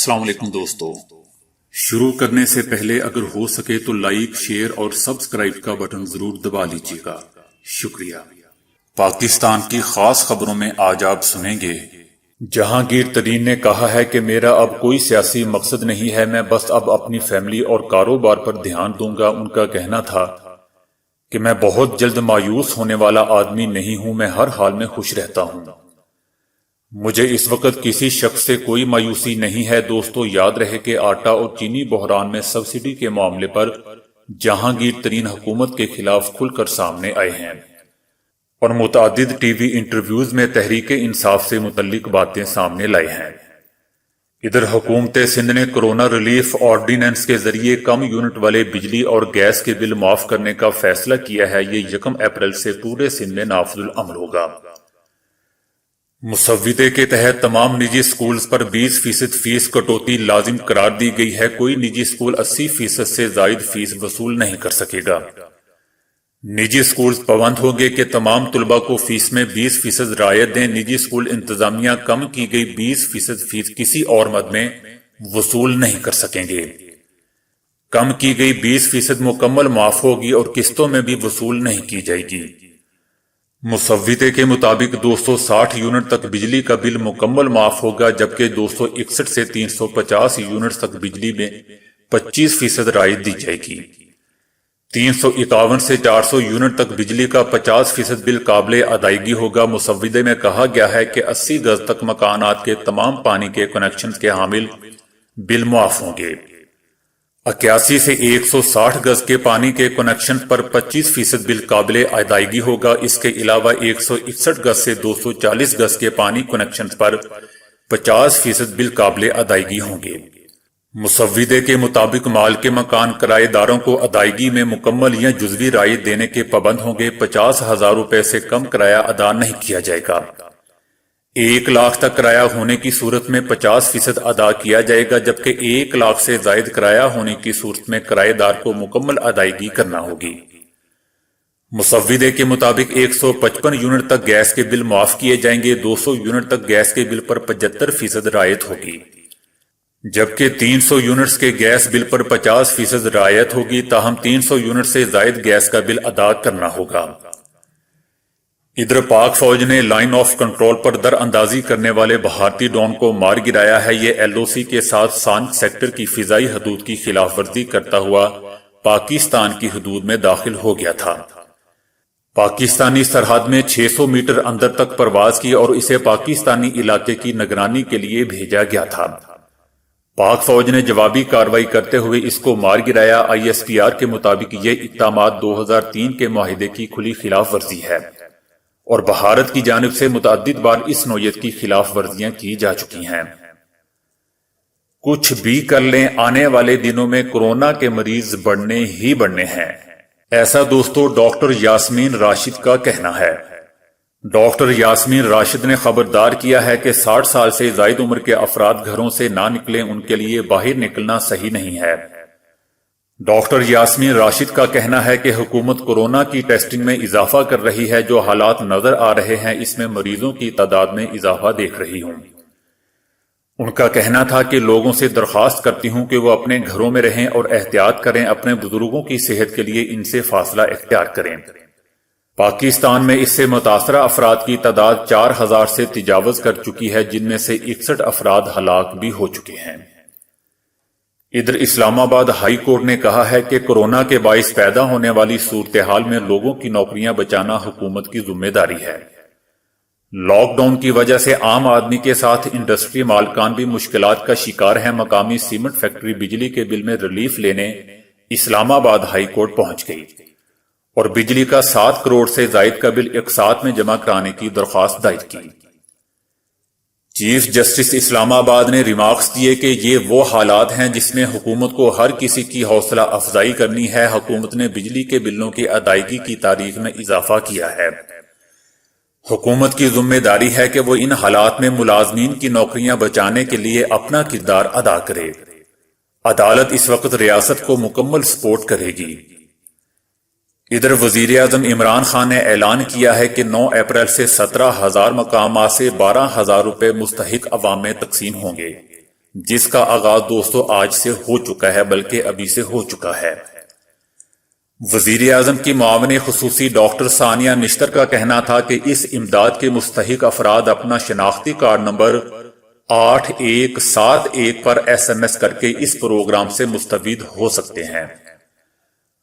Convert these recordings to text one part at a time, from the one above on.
السلام علیکم دوستو، شروع کرنے سے پہلے اگر ہو سکے تو لائک، شیئر اور سبسکرائب کا بٹن ضرور دبا لیجیے گا، شکریہ۔ پاکستان کی خاص خبروں میں آج آپ سنیں گے، جہانگیر ترین نے کہا ہے کہ میرا اب کوئی سیاسی مقصد نہیں ہے، میں بس اب اپنی فیملی اور کاروبار پر دھیان دوں گا۔ ان کا کہنا تھا کہ میں بہت جلد مایوس ہونے والا آدمی نہیں ہوں، میں ہر حال میں خوش رہتا ہوں، مجھے اس وقت کسی شخص سے کوئی مایوسی نہیں ہے۔ دوستو، یاد رہے کہ آٹا اور چینی بحران میں سبسڈی کے معاملے پر جہانگیر ترین حکومت کے خلاف کھل کر سامنے آئے ہیں اور متعدد ٹی وی انٹرویوز میں تحریک انصاف سے متعلق باتیں سامنے لائے ہیں۔ ادھر حکومت سندھ نے کرونا ریلیف آرڈیننس کے ذریعے کم یونٹ والے بجلی اور گیس کے بل معاف کرنے کا فیصلہ کیا ہے۔ یہ 1 اپریل سے پورے سندھ میں نافذ العمل ہوگا۔ مسودے کے تحت تمام نجی سکولز پر 20% فیس کٹوتی لازم قرار دی گئی ہے۔ کوئی نجی سکول 80% سے زائد فیس وصول نہیں کر سکے گا۔ نجی سکولز پابند ہوں گے کہ تمام طلباء کو فیس میں 20% رعایت دیں۔ نجی سکول انتظامیہ کم کی گئی 20% فیس کسی اور مد میں وصول نہیں کر سکیں گے۔ کم کی گئی 20% مکمل معاف ہوگی اور قسطوں میں بھی وصول نہیں کی جائے گی۔ مسودے کے مطابق 260 یونٹ تک بجلی کا بل مکمل معاف ہوگا، جبکہ 261 سے 350 یونٹ تک بجلی میں 25% رعایت دی جائے گی۔ 351 سے 400 یونٹ تک بجلی کا 50% بل قابل ادائیگی ہوگا۔ مسودے میں کہا گیا ہے کہ 80 گز تک مکانات کے تمام پانی کے کنیکشن کے حامل بل معاف ہوں گے۔ 81 سے 160 گز کے پانی کے کنیکشن پر 25% بل قابل ادائیگی ہوگا۔ اس کے علاوہ 161 گز سے 240 گز کے پانی کنیکشن پر 50% بل قابل ادائیگی ہوں گے۔ مسودے کے مطابق مالک مکان کرایہ داروں کو ادائیگی میں مکمل یا جزوی رعایت دینے کے پابند ہوں گے۔ 50,000 روپے سے کم کرایہ ادا نہیں کیا جائے گا۔ 1 لاکھ تک کرایہ ہونے کی صورت میں 50% ادا کیا جائے گا، جبکہ 1 لاکھ سے زائد کرایہ ہونے کی صورت میں کرایہ دار کو مکمل ادائیگی کرنا ہوگی۔ مسودے کے مطابق 155 یونٹ تک گیس کے بل معاف کیے جائیں گے۔ 200 یونٹ تک گیس کے بل پر 75% رعایت ہوگی، جبکہ 300 یونٹس کے گیس بل پر 50% رعایت ہوگی۔ تاہم 300 یونٹ سے زائد گیس کا بل ادا کرنا ہوگا۔ ادھر پاک فوج نے لائن آف کنٹرول پر در اندازی کرنے والے بھارتی ڈرون کو مار گرایا ہے۔ یہ LOC کے ساتھ سانچ سیکٹر کی فضائی حدود کی خلاف ورزی کرتا ہوا پاکستان کی حدود میں داخل ہو گیا تھا۔ پاکستانی سرحد میں 600 میٹر اندر تک پرواز کی اور اسے پاکستانی علاقے کی نگرانی کے لیے بھیجا گیا تھا۔ پاک فوج نے جوابی کارروائی کرتے ہوئے اس کو مار گرایا۔ ISPR کے مطابق یہ اقدامات 2003 کے معاہدے کی کھلی خلاف ورزی ہے اور بھارت کی جانب سے متعدد بار اس نوعیت کی خلاف ورزیاں کی جا چکی ہیں۔ کچھ بھی کر لیں، آنے والے دنوں میں کورونا کے مریض بڑھنے ہی بڑھنے ہیں، ایسا دوستو ڈاکٹر یاسمین راشد کا کہنا ہے۔ ڈاکٹر یاسمین راشد نے خبردار کیا ہے کہ 60 سال سے زائد عمر کے افراد گھروں سے نہ نکلیں، ان کے لیے باہر نکلنا صحیح نہیں ہے۔ ڈاکٹر یاسمین راشد کا کہنا ہے کہ حکومت کورونا کی ٹیسٹنگ میں اضافہ کر رہی ہے۔ جو حالات نظر آ رہے ہیں اس میں مریضوں کی تعداد میں اضافہ دیکھ رہی ہوں۔ ان کا کہنا تھا کہ لوگوں سے درخواست کرتی ہوں کہ وہ اپنے گھروں میں رہیں اور احتیاط کریں، اپنے بزرگوں کی صحت کے لیے ان سے فاصلہ اختیار کریں۔ پاکستان میں اس سے متاثرہ افراد کی تعداد 4,000 سے تجاوز کر چکی ہے، جن میں سے 61 افراد ہلاک بھی ہو چکے ہیں۔ ادھر اسلام آباد ہائی کورٹ نے کہا ہے کہ کورونا کے باعث پیدا ہونے والی صورتحال میں لوگوں کی نوکریاں بچانا حکومت کی ذمہ داری ہے۔ لاک ڈاؤن کی وجہ سے عام آدمی کے ساتھ انڈسٹری مالکان بھی مشکلات کا شکار ہیں۔ مقامی سیمنٹ فیکٹری بجلی کے بل میں ریلیف لینے اسلام آباد ہائی کورٹ پہنچ گئی اور بجلی کا 7 کروڑ سے زائد کا بل اقساط میں جمع کرانے کی درخواست دائر کی۔ چیف جسٹس اسلام آباد نے ریمارکس دیے کہ یہ وہ حالات ہیں جس میں حکومت کو ہر کسی کی حوصلہ افزائی کرنی ہے۔ حکومت نے بجلی کے بلوں کی ادائیگی کی تاریخ میں اضافہ کیا ہے۔ حکومت کی ذمہ داری ہے کہ وہ ان حالات میں ملازمین کی نوکریاں بچانے کے لیے اپنا کردار ادا کرے۔ عدالت اس وقت ریاست کو مکمل سپورٹ کرے گی۔ ادھر وزیر اعظم عمران خان نے اعلان کیا ہے کہ 9 اپریل سے 17,000 مقامات سے 12,000 روپے مستحق عوام میں تقسیم ہوں گے۔ جس کا آغاز دوستو آج سے ہو چکا ہے، بلکہ ابھی سے ہو چکا ہے۔ وزیر اعظم کی معاون خصوصی ڈاکٹر ثانیہ نشتر کا کہنا تھا کہ اس امداد کے مستحق افراد اپنا شناختی کارڈ نمبر 8171 پر SMS کر کے اس پروگرام سے مستفید ہو سکتے ہیں۔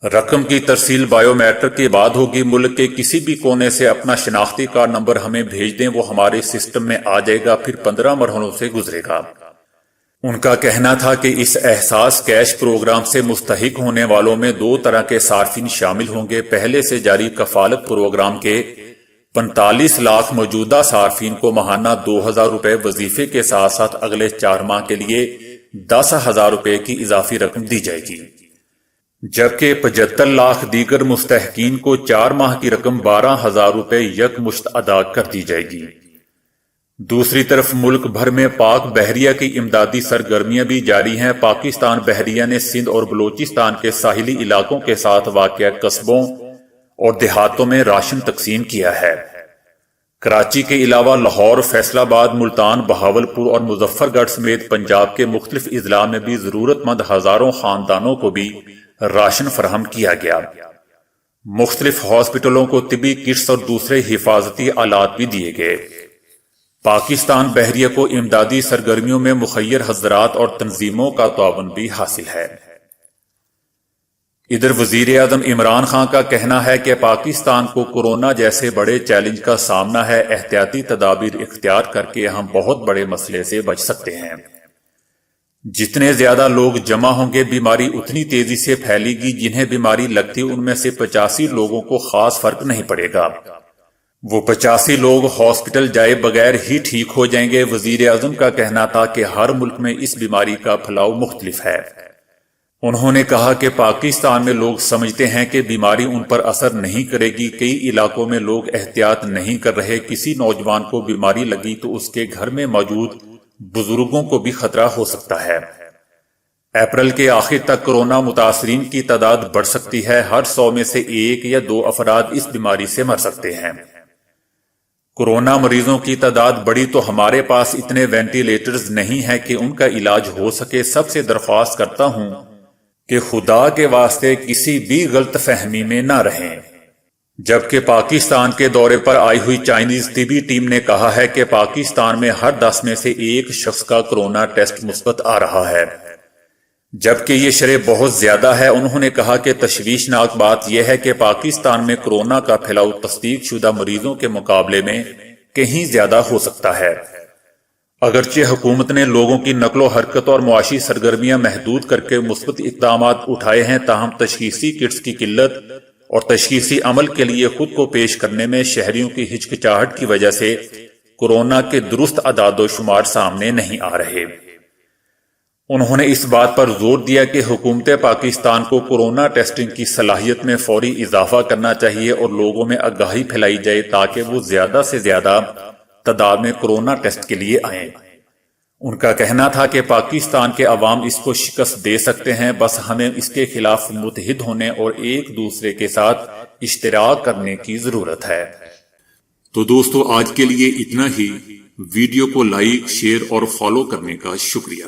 رقم کی ترسیل بائیو میٹرک کے بعد ہوگی۔ ملک کے کسی بھی کونے سے اپنا شناختی کارڈ نمبر ہمیں بھیج دیں، وہ ہمارے سسٹم میں آ جائے گا، پھر 15 مرحلوں سے گزرے گا۔ ان کا کہنا تھا کہ اس احساس کیش پروگرام سے مستحق ہونے والوں میں 2 طرح کے صارفین شامل ہوں گے۔ پہلے سے جاری کفالت پروگرام کے 45 لاکھ موجودہ صارفین کو ماہانہ 2000 روپے وظیفے کے ساتھ ساتھ اگلے 4 ماہ کے لیے 10,000 روپے کی اضافی رقم دی جائے گی، جبکہ 75 لاکھ دیگر مستحقین کو 4 ماہ کی رقم 12,000 روپے یکمشت ادا کر دی جائے گی۔ دوسری طرف ملک بھر میں پاک بحریہ کی امدادی سرگرمیاں بھی جاری ہیں۔ پاکستان بحریہ نے سندھ اور بلوچستان کے ساحلی علاقوں کے ساتھ واقع قصبوں اور دیہاتوں میں راشن تقسیم کیا ہے۔ کراچی کے علاوہ لاہور، فیصل آباد، ملتان، بہاولپور اور مظفر گڑھ سمیت پنجاب کے مختلف اضلاع میں بھی ضرورت مند ہزاروں خاندانوں کو بھی راشن فراہم کیا گیا۔ مختلف ہاسپٹلوں کو طبی کٹس اور دوسرے حفاظتی آلات بھی دیے گئے۔ پاکستان بحریہ کو امدادی سرگرمیوں میں مخیر حضرات اور تنظیموں کا تعاون بھی حاصل ہے۔ ادھر وزیر اعظم عمران خان کا کہنا ہے کہ پاکستان کو کورونا جیسے بڑے چیلنج کا سامنا ہے، احتیاطی تدابیر اختیار کر کے ہم بہت بڑے مسئلے سے بچ سکتے ہیں۔ جتنے زیادہ لوگ جمع ہوں گے بیماری اتنی تیزی سے پھیلے گی، جنہیں بیماری لگتی ان میں سے 85 لوگوں کو خاص فرق نہیں پڑے گا، وہ 85 لوگ ہاسپٹل جائے بغیر ہی ٹھیک ہو جائیں گے۔ وزیر اعظم کا کہنا تھا کہ ہر ملک میں اس بیماری کا پھیلاؤ مختلف ہے۔ انہوں نے کہا کہ پاکستان میں لوگ سمجھتے ہیں کہ بیماری ان پر اثر نہیں کرے گی، کئی علاقوں میں لوگ احتیاط نہیں کر رہے، کسی نوجوان کو بیماری لگی تو اس کے گھر میں موجود بزرگوں کو بھی خطرہ ہو سکتا ہے۔ اپریل کے آخر تک کورونا متاثرین کی تعداد بڑھ سکتی ہے، ہر 100 میں سے 1 یا 2 افراد اس بیماری سے مر سکتے ہیں۔ کورونا مریضوں کی تعداد بڑھی تو ہمارے پاس اتنے وینٹیلیٹرز نہیں ہیں کہ ان کا علاج ہو سکے۔ سب سے درخواست کرتا ہوں کہ خدا کے واسطے کسی بھی غلط فہمی میں نہ رہیں۔ جبکہ پاکستان کے دورے پر آئی ہوئی چائنیز طبی ٹیم نے کہا ہے کہ پاکستان میں ہر 10 میں سے 1 شخص کا کورونا ٹیسٹ مثبت آ رہا ہے، جبکہ یہ شرح بہت زیادہ ہے۔ انہوں نے کہا کہ تشویشناک بات یہ ہے کہ پاکستان میں کورونا کا پھیلاؤ تصدیق شدہ مریضوں کے مقابلے میں کہیں زیادہ ہو سکتا ہے۔ اگرچہ حکومت نے لوگوں کی نقل و حرکت اور معاشی سرگرمیاں محدود کر کے مثبت اقدامات اٹھائے ہیں، تاہم تشخیصی کٹس کی قلت اور تشخیصی عمل کے لیے خود کو پیش کرنے میں شہریوں کی ہچکچاہٹ کی وجہ سے کورونا کے درست اعداد و شمار سامنے نہیں آ رہے۔ انہوں نے اس بات پر زور دیا کہ حکومت پاکستان کو کورونا ٹیسٹنگ کی صلاحیت میں فوری اضافہ کرنا چاہیے اور لوگوں میں آگاہی پھیلائی جائے تاکہ وہ زیادہ سے زیادہ تعداد میں کورونا ٹیسٹ کے لیے آئیں۔ ان کا کہنا تھا کہ پاکستان کے عوام اس کو شکست دے سکتے ہیں، بس ہمیں اس کے خلاف متحد ہونے اور ایک دوسرے کے ساتھ اشتراک کرنے کی ضرورت ہے۔ تو دوستو آج کے لیے اتنا ہی۔ ویڈیو کو لائک، شیئر اور فالو کرنے کا شکریہ۔